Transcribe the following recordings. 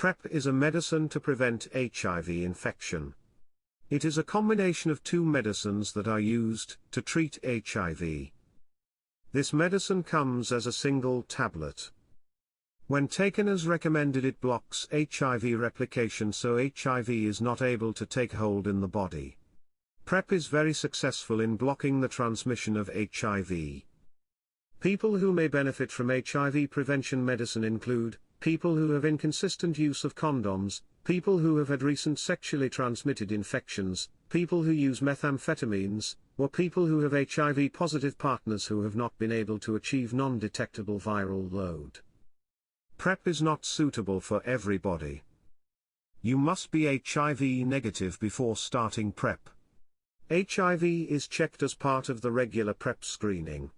PrEP is a medicine to prevent HIV infection. It is a combination of two medicines that are used to treat HIV. This medicine comes as a single tablet. When taken as recommended, it blocks HIV replication so HIV is not able to take hold in the body. PrEP is very successful in blocking the transmission of HIV. People who may benefit from HIV prevention medicine include people who have inconsistent use of condoms, people who have had recent sexually transmitted infections, people who use methamphetamines, or people who have HIV-positive partners who have not been able to achieve non-detectable viral load. PrEP is not suitable for everybody. You must be HIV negative before starting PrEP. HIV is checked as part of the regular PrEP screening.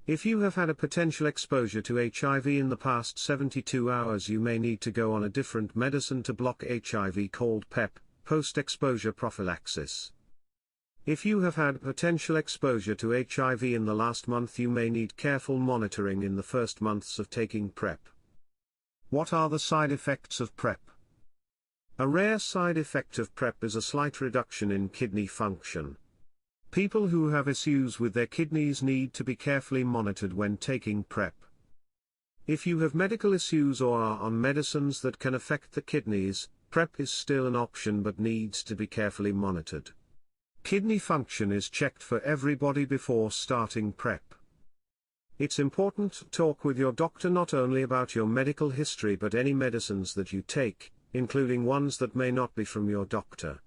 If you have had a potential exposure to HIV in the past 72 hours, you may need to go on a different medicine to block HIV called PEP, post-exposure prophylaxis. If you have had potential exposure to HIV in the last month, you may need careful monitoring in the first months of taking PrEP. What are the side effects of PrEP? A rare side effect of PrEP is a slight reduction in kidney function. People who have issues with their kidneys need to be carefully monitored when taking PrEP. If you have medical issues or are on medicines that can affect the kidneys, PrEP is still an option but needs to be carefully monitored. Kidney function is checked for everybody before starting PrEP. It's important to talk with your doctor not only about your medical history but any medicines that you take, including ones that may not be from your doctor.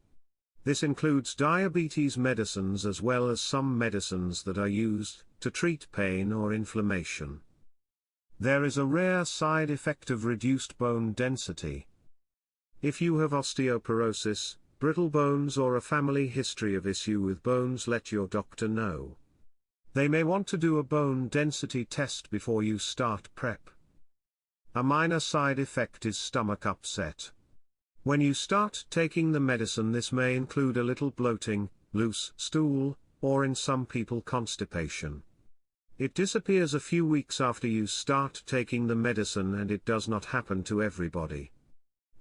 This includes diabetes medicines as well as some medicines that are used to treat pain or inflammation. There is a rare side effect of reduced bone density. If you have osteoporosis, brittle bones or a family history of issue with bones, let your doctor know. They may want to do a bone density test before you start PrEP. A minor side effect is stomach upset. When you start taking the medicine, this may include a little bloating, loose stool, or in some people constipation. It disappears a few weeks after you start taking the medicine and it does not happen to everybody.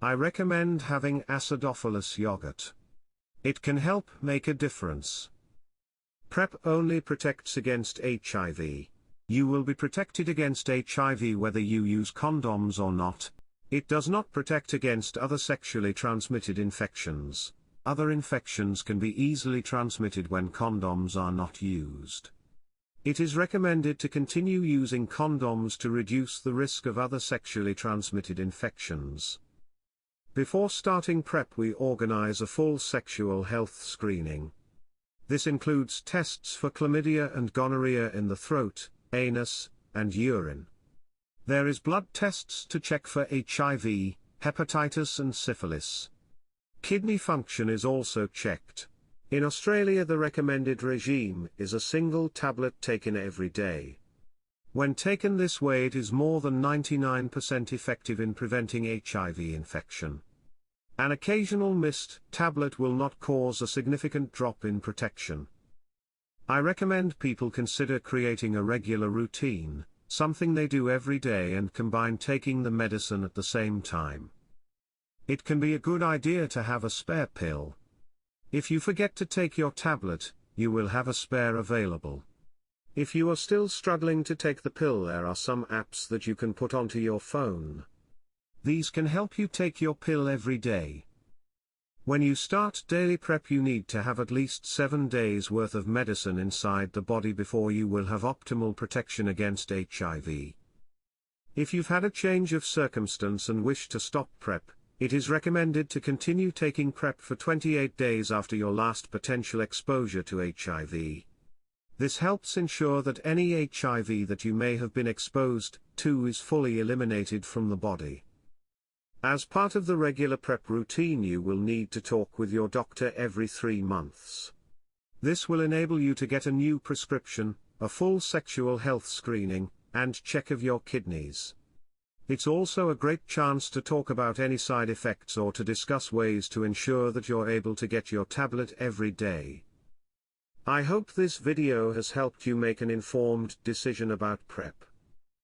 I recommend having acidophilus yogurt. It can help make a difference. PrEP only protects against HIV. You will be protected against HIV whether you use condoms or not. It does not protect against other sexually transmitted infections. Other infections can be easily transmitted when condoms are not used. It is recommended to continue using condoms to reduce the risk of other sexually transmitted infections. Before starting PrEP, we organize a full sexual health screening. This includes tests for chlamydia and gonorrhea in the throat, anus, and urine. There is blood tests to check for HIV, hepatitis and syphilis. Kidney function is also checked. In Australia, the recommended regime is a single tablet taken every day. When taken this way, it is more than 99% effective in preventing HIV infection. An occasional missed tablet will not cause a significant drop in protection. I recommend people consider creating a regular routine, something they do every day, and combine taking the medicine at the same time. It can be a good idea to have a spare pill. If you forget to take your tablet, you will have a spare available. If you are still struggling to take the pill, there are some apps that you can put onto your phone. These can help you take your pill every day. When you start daily PrEP, you need to have at least 7 days worth of medicine inside the body before you will have optimal protection against HIV. If you've had a change of circumstance and wish to stop PrEP, it is recommended to continue taking PrEP for 28 days after your last potential exposure to HIV. This helps ensure that any HIV that you may have been exposed to is fully eliminated from the body. As part of the regular PrEP routine, you will need to talk with your doctor every 3 months. This will enable you to get a new prescription, a full sexual health screening, and check of your kidneys. It's also a great chance to talk about any side effects or to discuss ways to ensure that you're able to get your tablet every day. I hope this video has helped you make an informed decision about PrEP.